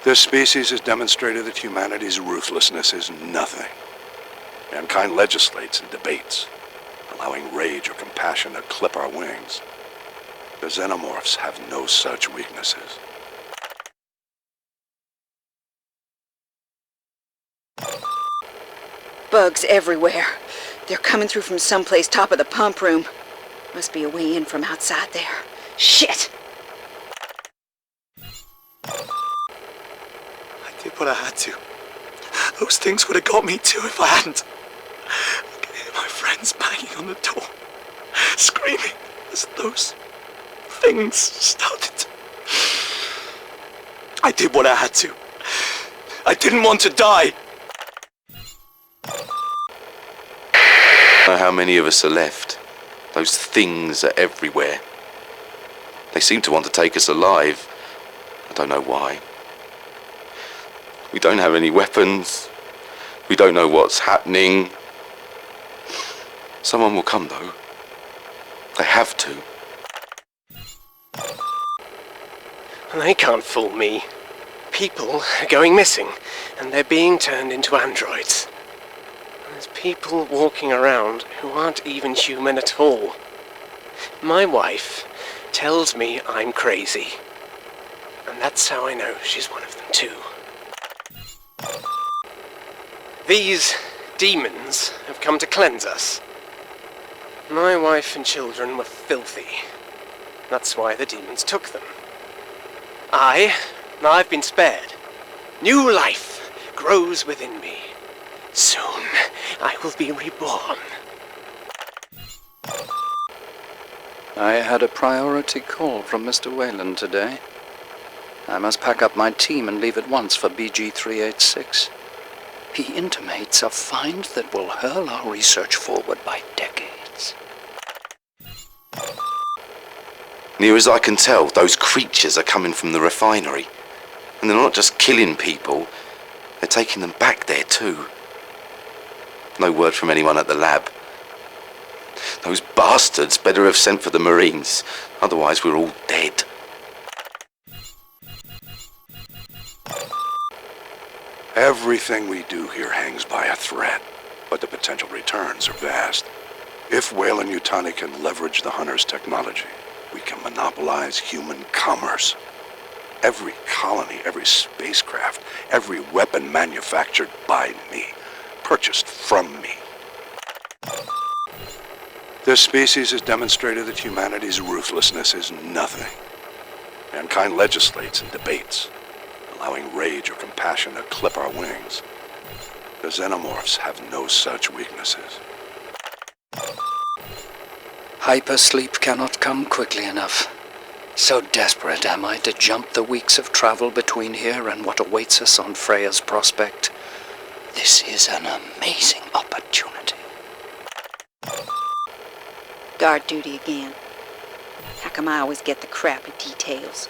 This species has demonstrated that humanity's ruthlessness is nothing. Mankind legislates and debates, allowing rage or compassion to clip our wings. The xenomorphs have no such weaknesses. Bugs everywhere. They're coming through from someplace top of the pump room. Must be a way in from outside there. Shit! I did what I had to. Those things would have got me too if I hadn't. I could hear my friends banging on the door, screaming as those things started. I did what I had to. I didn't want to die. I don't know how many of us are left. Those things are everywhere. They seem to want to take us alive. I don't know why. We don't have any weapons. We don't know what's happening. Someone will come though. They have to. They can't fool me. People are going missing, and they're being turned into androids. There's people walking around who aren't even human at all. My wife tells me I'm crazy, and that's how I know she's one of them too. These demons have come to cleanse us. My wife and children were filthy. That's why the demons took them. I've been spared. New life grows within me. Soon, I will be reborn. I had a priority call from Mr. Weyland today. I must pack up my team and leave at once for BG-386. He intimates a find that will hurl our research forward by decades. Near as I can tell, those creatures are coming from the refinery. And they're not just killing people, they're taking them back there too. No word from anyone at the lab. Those bastards better have sent for the Marines, otherwise we're all dead. Everything we do here hangs by a thread, but the potential returns are vast. If Weyland-Yutani can leverage the Hunter's technology, we can monopolize human commerce. Every colony, every spacecraft, every weapon manufactured by me, purchased from me. This species has demonstrated that humanity's ruthlessness is nothing. Mankind legislates and debates, allowing rage or compassion to clip our wings. The xenomorphs have no such weaknesses. Hypersleep cannot come quickly enough. So desperate am I to jump the weeks of travel between here and what awaits us on Freya's Prospect. This is an amazing opportunity. Guard duty again. How come I always get the crappy details?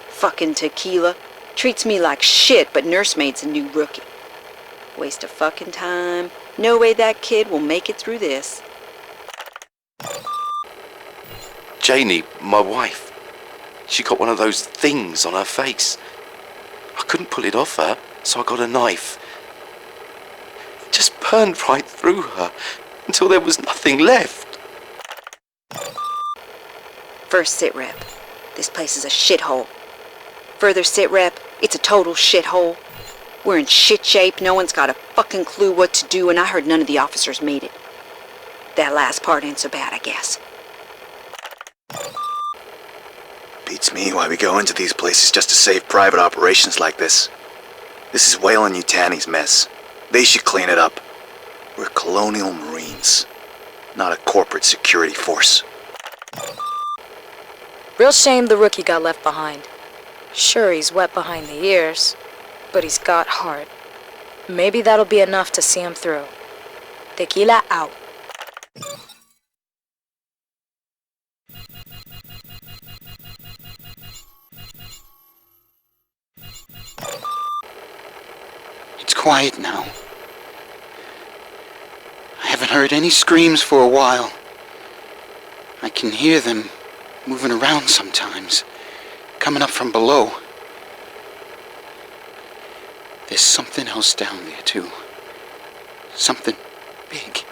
Fucking Tequila treats me like shit, but nursemaid's a new rookie. Waste of fucking time. No way that kid will make it through this. Janie, my wife, she got one of those things on her face. I couldn't pull it off her, so I got a knife. It just burned right through her until there was nothing left. First sitrep. This place is a shithole. Further sitrep. It's a total shithole. We're in shit shape, no one's got a fucking clue what to do, and I heard none of the officers made it. That last part ain't so bad, I guess. Beats me why we go into these places just to save private operations like this. This is Weyland-Yutani's mess. They should clean it up. We're colonial marines, not a corporate security force. Real shame the rookie got left behind. Sure, he's wet behind the ears, but he's got heart. Maybe that'll be enough to see him through. Tequila out. It's quiet now. I haven't heard any screams for a while. I can hear them moving around sometimes, coming up from below. There's something else down there, too. Something big.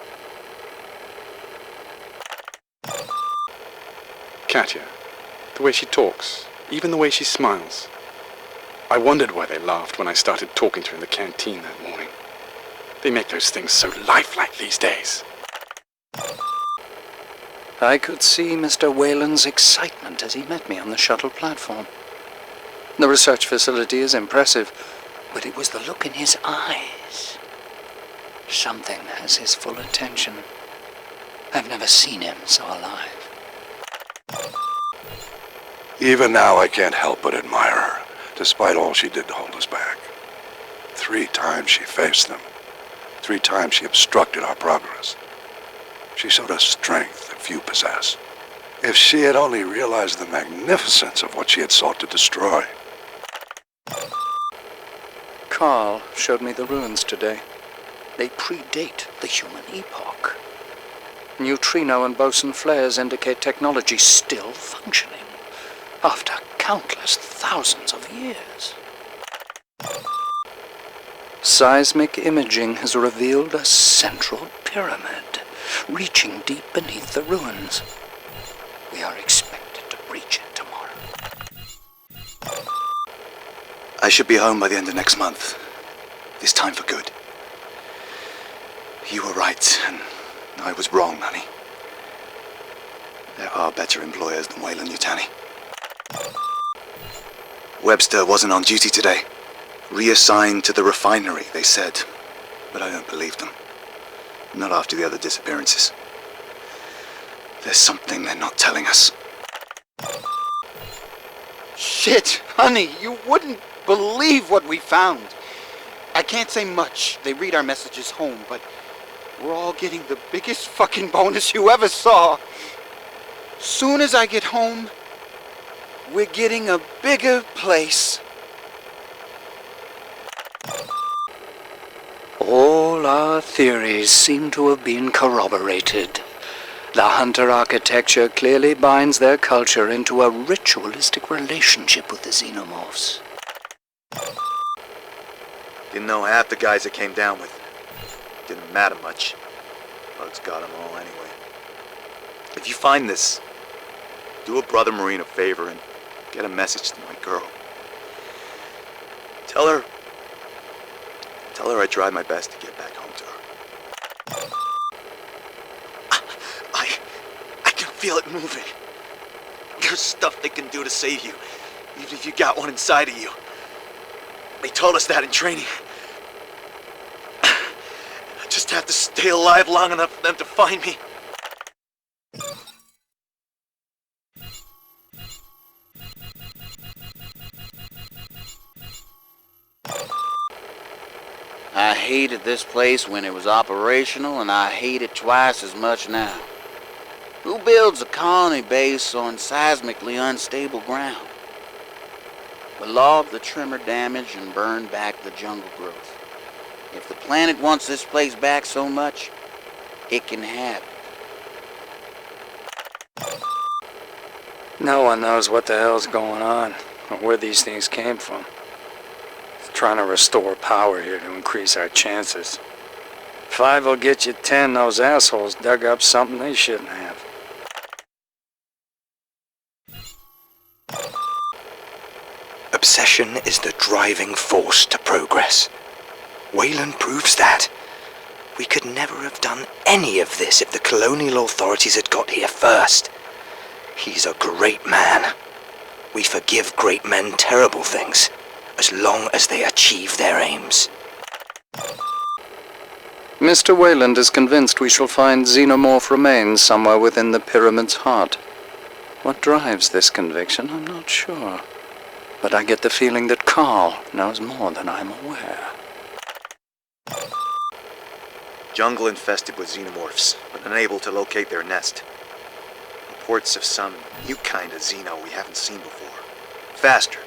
Katya, the way she talks, even the way she smiles. I wondered why they laughed when I started talking to her in the canteen that morning. They make those things so lifelike these days. I could see Mr. Whalen's excitement as he met me on the shuttle platform. The research facility is impressive, but it was the look in his eyes. Something has his full attention. I've never seen him so alive. Even now, I can't help but admire her, despite all she did to hold us back. 3 times she faced them. 3 times she obstructed our progress. She showed us strength that few possess. If she had only realized the magnificence of what she had sought to destroy. Carl showed me the ruins today. They predate the human epoch. Neutrino and boson flares indicate technology still functioning after countless thousands of years. Seismic imaging has revealed a central pyramid reaching deep beneath the ruins. We are expected to breach it tomorrow. I should be home by the end of next month. This time for good. You were right, and I was wrong, honey. There are better employers than Weyland-Yutani. Webster wasn't on duty today. Reassigned to the refinery, they said. But I don't believe them. Not after the other disappearances. There's something they're not telling us. Shit, honey, you wouldn't believe what we found. I can't say much. They read our messages home, but we're all getting the biggest fucking bonus you ever saw. Soon as I get home, we're getting a bigger place. All our theories seem to have been corroborated. The Hunter architecture clearly binds their culture into a ritualistic relationship with the xenomorphs. Didn't know half the guys that came down with. Didn't matter much. Bugs got them all anyway. If you find this, do a Brother Marine a favor and get a message to my girl. Tell her I tried my best to get back home to her. I can feel it moving. There's stuff they can do to save you, even if you got one inside of you. They told us that in training. I just have to stay alive long enough for them to find me. I hated this place when it was operational, and I hate it twice as much now. Who builds a colony base on seismically unstable ground? We logged the tremor damage and burned back the jungle growth. If the planet wants this place back so much, it can have it. No one knows what the hell's going on, or where these things came from. Trying to restore power here to increase our chances. 5 will get you 10, those assholes dug up something they shouldn't have. Obsession is the driving force to progress. Weyland proves that. We could never have done any of this if the colonial authorities had got here first. He's a great man. We forgive great men terrible things, as long as they achieve their aims. Mr. Weyland is convinced we shall find xenomorph remains somewhere within the pyramid's heart. What drives this conviction, I'm not sure. But I get the feeling that Carl knows more than I'm aware. Jungle infested with xenomorphs, but unable to locate their nest. Reports of some new kind of xeno we haven't seen before. Faster,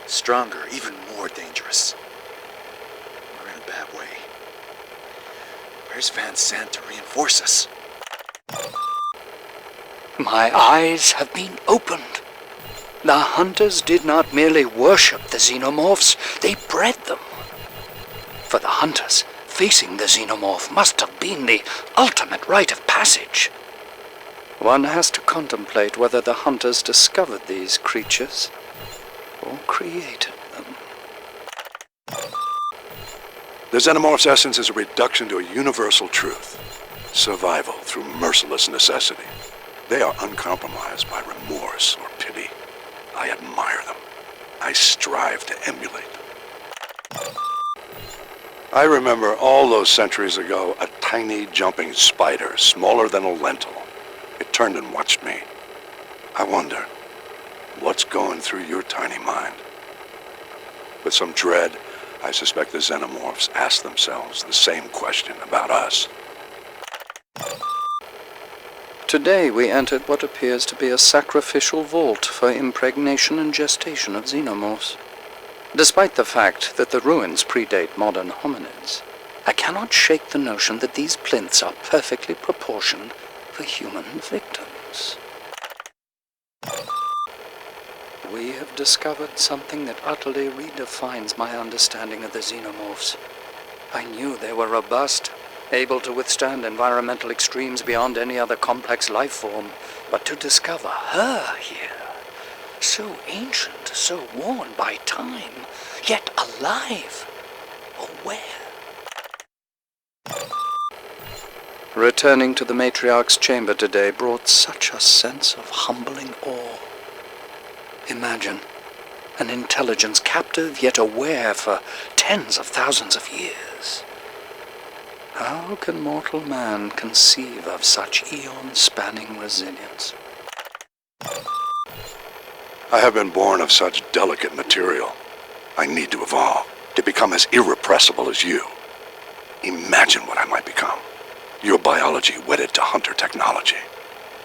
stronger, even more dangerous. We're in a bad way. Where's Van Sant to reinforce us? My eyes have been opened. The hunters did not merely worship the xenomorphs, they bred them. For the hunters, facing the xenomorph must have been the ultimate rite of passage. One has to contemplate whether the hunters discovered these creatures or created them. The xenomorph's essence is a reduction to a universal truth. Survival through merciless necessity. They are uncompromised by remorse or pity. I admire them. I strive to emulate them. I remember all those centuries ago, a tiny jumping spider, smaller than a lentil. It turned and watched me. I wonder, what's going through your tiny mind? With some dread, I suspect the xenomorphs ask themselves the same question about us. Today we entered what appears to be a sacrificial vault for impregnation and gestation of xenomorphs. Despite the fact that the ruins predate modern hominids, I cannot shake the notion that these plinths are perfectly proportioned for human victims. We have discovered something that utterly redefines my understanding of the xenomorphs. I knew they were robust, able to withstand environmental extremes beyond any other complex life form, but to discover her here, so ancient, so worn by time, yet alive, aware. Returning to the matriarch's chamber today brought such a sense of humbling awe. Imagine an intelligence captive yet aware for tens of thousands of years. How can mortal man conceive of such eon-spanning resilience? I have been born of such delicate material. I need to evolve, to become as irrepressible as you. Imagine what I might become. Your biology wedded to hunter technology.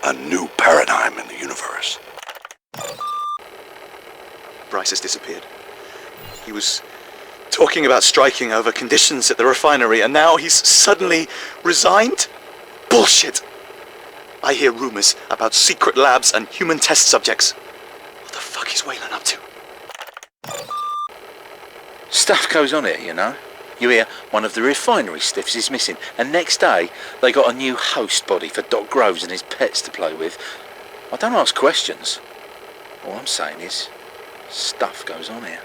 A new paradigm in the universe. Bryce has disappeared. He was talking about striking over conditions at the refinery, and now he's suddenly resigned? Bullshit! I hear rumors about secret labs and human test subjects. What the fuck is Weyland up to? Stuff goes on here, you know. You hear one of the refinery stiffs is missing, and next day they got a new host body for Doc Groves and his pets to play with. I don't ask questions. All I'm saying is, stuff goes on here.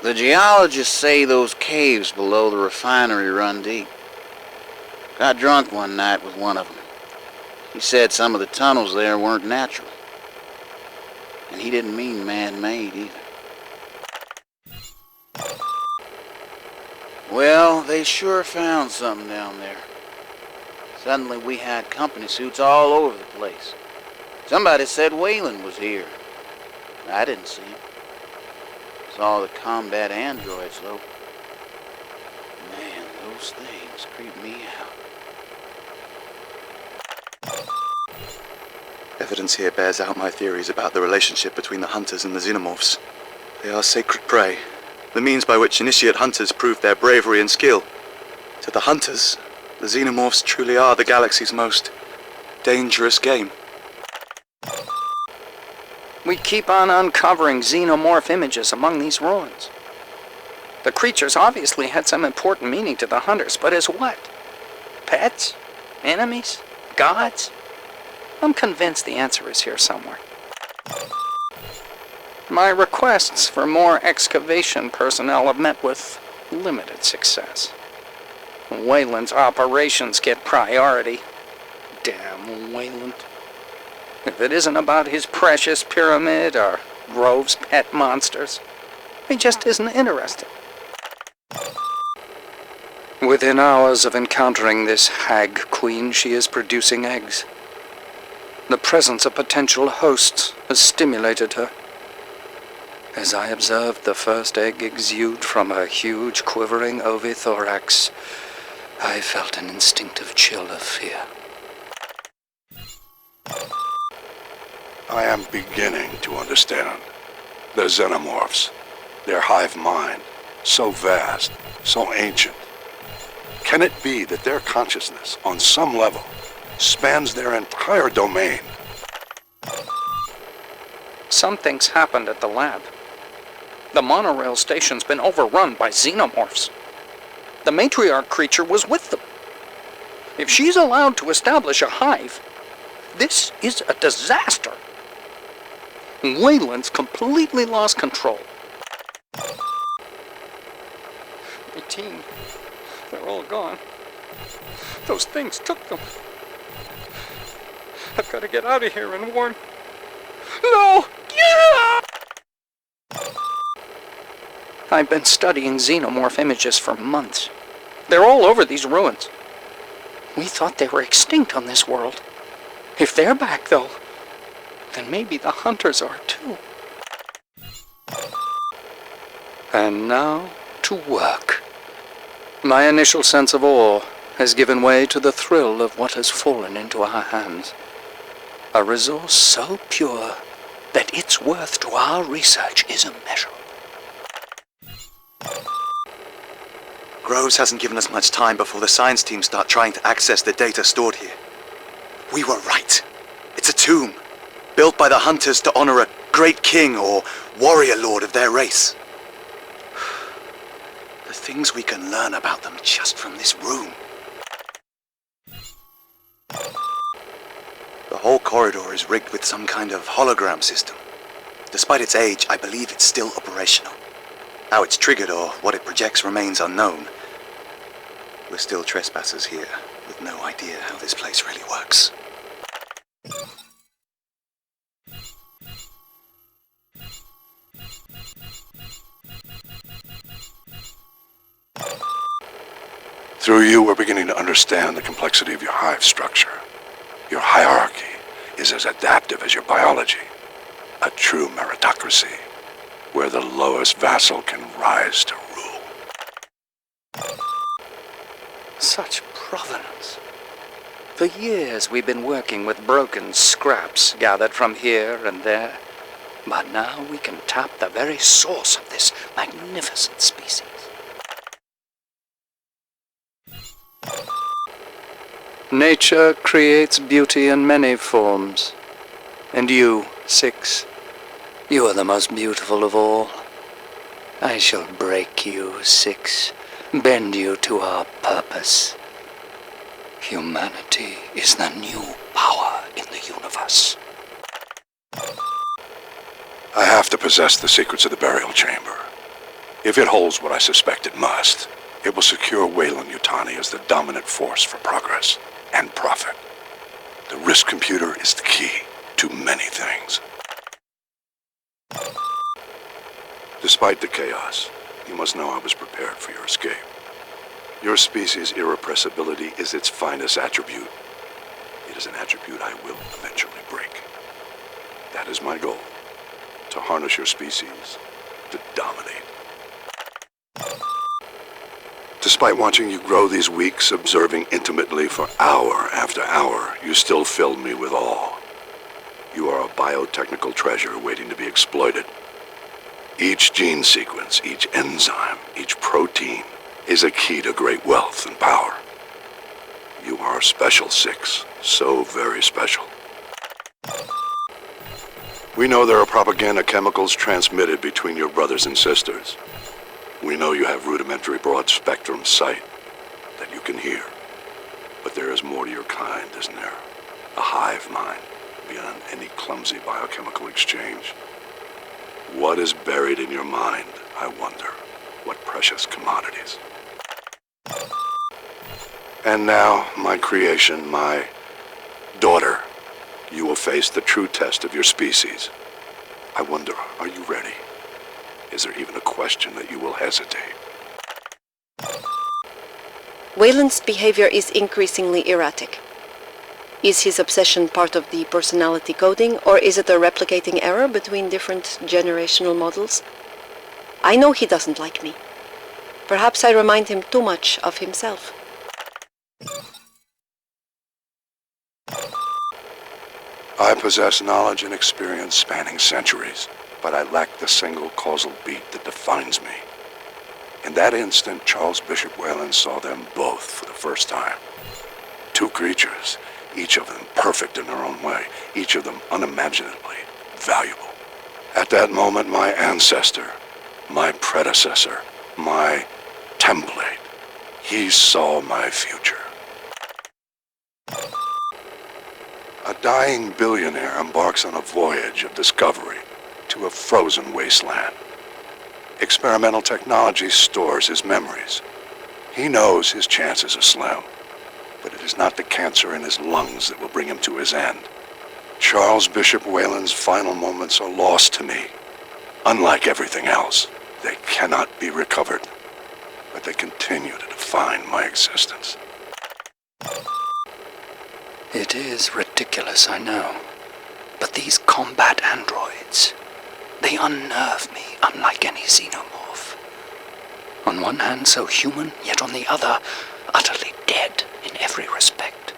The geologists say those caves below the refinery run deep. Got drunk one night with one of them. He said some of the tunnels there weren't natural. And he didn't mean man-made either. Well, they sure found something down there. Suddenly we had company suits all over the place. Somebody said Weyland was here. I didn't see him. Saw the combat androids, though. Man, those things creep me out. Evidence here bears out my theories about the relationship between the hunters and the xenomorphs. They are sacred prey, the means by which initiate hunters prove their bravery and skill. To the hunters, the xenomorphs truly are the galaxy's most dangerous game. We keep on uncovering xenomorph images among these ruins. The creatures obviously had some important meaning to the hunters, but as what? Pets? Enemies? Gods? I'm convinced the answer is here somewhere. My requests for more excavation personnel have met with limited success. Weyland's operations get priority. Damn Weyland. If it isn't about his precious pyramid or Grove's pet monsters, he just isn't interested. Within hours of encountering this hag queen, she is producing eggs. The presence of potential hosts has stimulated her. As I observed the first egg exude from her huge quivering ovithorax, I felt an instinctive chill of fear. I am beginning to understand. The xenomorphs, their hive mind, so vast, so ancient. Can it be that their consciousness, on some level, spans their entire domain? Something's happened at the lab. The monorail station's been overrun by xenomorphs. The matriarch creature was with them. If she's allowed to establish a hive, this is a disaster. Wayland's completely lost control. My team, they're all gone. Those things took them. I've got to get out of here and warn... No! I've been studying xenomorph images for months. They're all over these ruins. We thought they were extinct on this world. If they're back, though, then maybe the hunters are too. And now to work. My initial sense of awe has given way to the thrill of what has fallen into our hands. A resource so pure that its worth to our research is immeasurable. Groves hasn't given us much time before the science team start trying to access the data stored here. We were right. It's a tomb, built by the hunters to honor a great king or warrior lord of their race. The things we can learn about them just from this room. The whole corridor is rigged with some kind of hologram system. Despite its age, I believe it's still operational. How it's triggered or what it projects remains unknown. We're still trespassers here, with no idea how this place really works. Through you, we're beginning to understand the complexity of your hive structure. Your hierarchy is as adaptive as your biology. A true meritocracy, where the lowest vassal can rise to rule. Such provenance. For years we've been working with broken scraps gathered from here and there. But now we can tap the very source of this magnificent species. Nature creates beauty in many forms. And you, Six, you are the most beautiful of all. I shall break you, Six, bend you to our purpose. Humanity is the new power in the universe. I have to possess the secrets of the burial chamber. If it holds what I suspect it must, it will secure Weyland-Yutani as the dominant force for progress and profit. The risk computer is the key to many things. Despite the chaos, you must know I was prepared for your escape. Your species' irrepressibility is its finest attribute. It is an attribute I will eventually break. That is my goal, to harness your species, to dominate. Despite watching you grow these weeks, observing intimately for hour after hour, you still filled me with awe. You are a biotechnical treasure waiting to be exploited. Each gene sequence, each enzyme, each protein is a key to great wealth and power. You are special, Six, so very special. We know there are propaganda chemicals transmitted between your brothers and sisters. We know you have rudimentary broad-spectrum sight that you can hear. But there is more to your kind, isn't there? A hive mind beyond any clumsy biochemical exchange. What is buried in your mind, I wonder? What precious commodities? And now, my creation, my daughter, you will face the true test of your species. I wonder, are you ready? Is there even a question that you will hesitate? Wayland's behavior is increasingly erratic. Is his obsession part of the personality coding, or is it a replicating error between different generational models? I know he doesn't like me. Perhaps I remind him too much of himself. I possess knowledge and experience spanning centuries, but I lack the single causal beat that defines me. In that instant, Charles Bishop Weyland saw them both for the first time. Two creatures, each of them perfect in their own way, each of them unimaginably valuable. At that moment, my ancestor, my predecessor, my template, he saw my future. A dying billionaire embarks on a voyage of discovery to a frozen wasteland. Experimental technology stores his memories. He knows his chances are slim, but it is not the cancer in his lungs that will bring him to his end. Charles Bishop Weyland's final moments are lost to me. Unlike everything else, they cannot be recovered, but they continue to define my existence. It is ridiculous, I know. But these combat androids, they unnerve me unlike any xenomorph. On one hand so human, yet on the other utterly dead in every respect.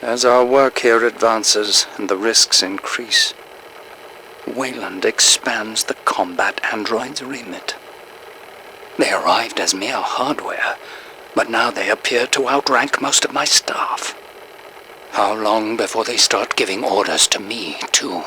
As our work here advances and the risks increase, Weyland expands the combat android's remit. They arrived as mere hardware, but now they appear to outrank most of my staff. How long before they start giving orders to me, too?